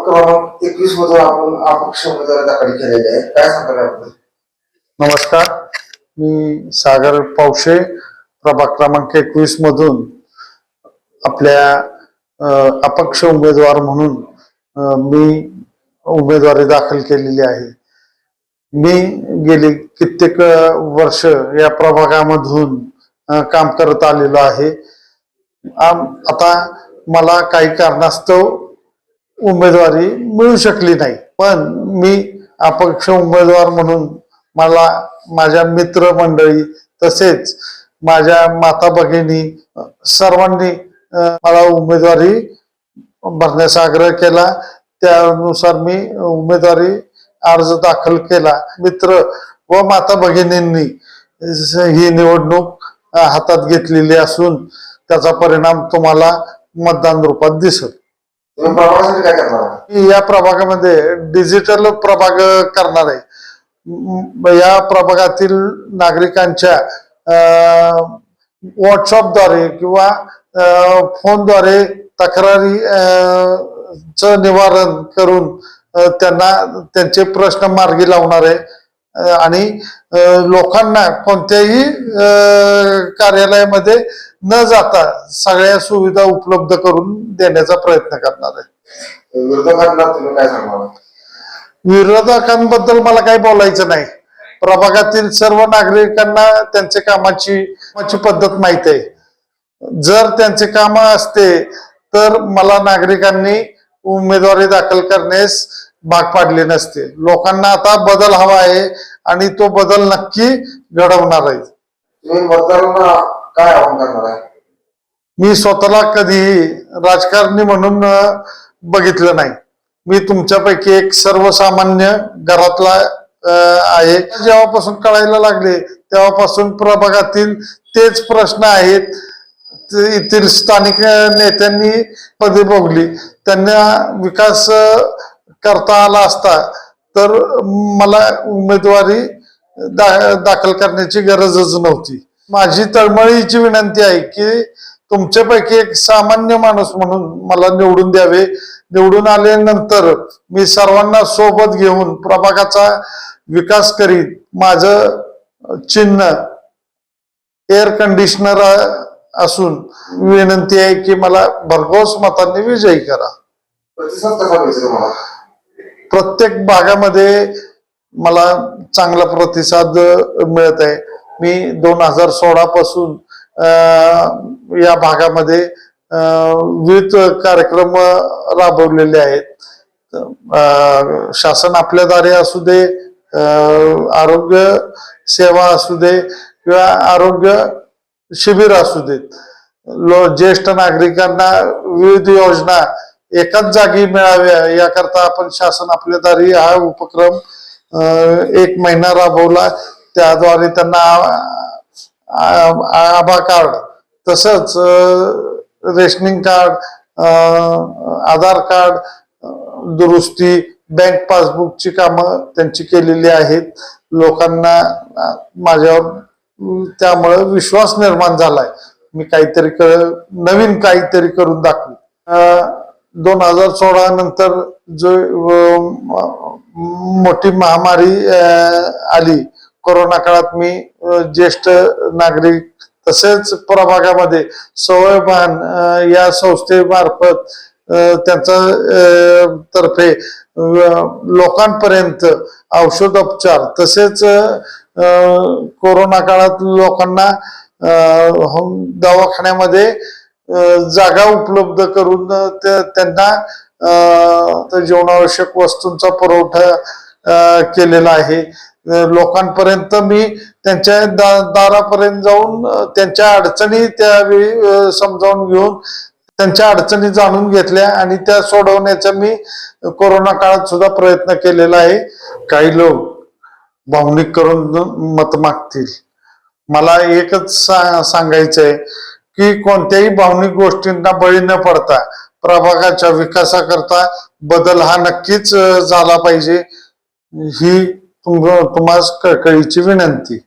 क्रमांक 21 मधून आपण अपक्ष उमेदवारी दाखल केलेली आहे, काय सांगाल याबद्दल? नमस्कार, मी सागर पावशे, प्रभाग क्रमांक 21 मधून आपल्या अपक्ष उमेदवार म्हणून मी उमेदवारी दाखल केलेली आहे. मी गेली कित्येक वर्ष या प्रभागामधून काम करत आलेलो आहे. आता मला काही कारणास्तव उमेदवारी मिळू शकली नाही, पण मी अपक्ष उमेदवार म्हणून मला माझ्या मित्रमंडळी तसेच माझ्या माता भगिनी सर्वांनी मला उमेदवारी भरण्याचा आग्रह केला. त्यानुसार मी उमेदवारी अर्ज दाखल केला. मित्र व माता भगिनींनी ही निवडणूक हातात घेतलेली असून त्याचा परिणाम तुम्हाला मतदान रूपात दिसेल. काय करणार? या प्रभागामध्ये डिजिटल प्रभाग करणार आहे. या प्रभागातील नागरिकांच्या व्हॉट्सअपद्वारे किंवा फोनद्वारे तक्रारी च निवारण करून त्यांना त्यांचे प्रश्न मार्गी लावणार आहे आणि लोकांना कोणत्याही कार्यालयामध्ये न जाता सगळ्या सुविधा उपलब्ध करून देण्याचा प्रयत्न करणार आहे. विरोधकांना तुम्ही काय सांगणार? विरोधकांबद्दल मला काही बोलायचं नाही. प्रभागातील सर्व नागरिकांना त्यांच्या कामाची पद्धत माहिती आहे. जर त्यांचे काम असते तर मला नागरिकांनी उमेदवारी दाखल करण्यास भाग पाडले नसते. लोकांना आता बदल हवा आहे आणि तो बदल नक्की घडवणार आहे. तुम्ही मतदारांना काय आवाहन करणार आहे? मी स्वतःला कधीही राजकारणी म्हणून बघितलं नाही. मी तुमच्यापैकी एक सर्वसामान्य घरातला आहे. जेव्हापासून कळायला लागले तेव्हापासून प्रभागातील तेच प्रश्न आहेत. येथील स्थानिक नेत्यांनी पदे भोगली, त्यांना विकास करता आला असता तर मला उमेदवारी दाखल करण्याची गरजच नव्हती. माझी तळमळीची विनंती आहे की तुमच्यापैकी एक सामान्य माणूस म्हणून मला निवडून द्यावे. निवडून आल्यानंतर मी सर्वांना सोबत घेऊन प्रभागाचा विकास करीत. माझं चिन्ह एअर कंडिशनर असून विनंती आहे की मला भरघोस मतांनी विजयी करा. प्रतिसाद कसा मिळतो तुम्हाला? प्रत्येक भागामध्ये मला चांगला प्रतिसाद मिळत आहे. मी 2016 पासून या भागामध्ये विविध कार्यक्रम राबवलेले आहेत. शासन आपल्या दारी असू दे, आरोग्य सेवा असू दे किंवा आरोग्य शिबिर असू देत, ज्येष्ठ नागरिकांना विविध योजना एकाच जागी मिळाव्या याकरता आपण शासन आपल्या दारी हा उपक्रम 1 महिना राबवला. त्याद्वारे त्यांना आभा कार्ड तसंच रेशनिंग कार्ड, आधार कार्ड दुरुस्ती, बँक पासबुकची कामं त्यांची केलेली आहेत. लोकांना माझ्यावर त्यामुळे विश्वास निर्माण झालाय. मी काहीतरी नवीन काहीतरी करून दाखवू. 2016 नंतर जो मोठी महामारी आली कोरोना काळात, मी ज्येष्ठ नागरिक तसेच प्रभागामध्ये सवयभान या संस्थेमार्फत त्यांचा तर्फे लोकांपर्यंत औषधोपचार तसेच कोरोना काळात लोकांना दवाखान्यामध्ये जागा उपलब्ध करून त्यांना जीवनावश्यक वस्तूंचा पुरवठा केलेला आहे. लोकांपर्यंत मी त्यांच्या दारापर्यंत जाऊन त्यांच्या अडचणी त्यावेळी समजावून घेऊन त्यांच्या अडचणी जाणून घेतल्या आणि त्या सोडवण्याचा मी कोरोना काळात सुद्धा प्रयत्न केलेला आहे. काही लोक भावनिक करून मत मागतील. मला एकच सांगायचं आहे की कोणत्याही भावनिक गोष्टींना बळी न पडता प्रभागाच्या विकासाकरता बदल हा नक्कीच झाला पाहिजे, ही तुम्हाला कळकळीची विनंती.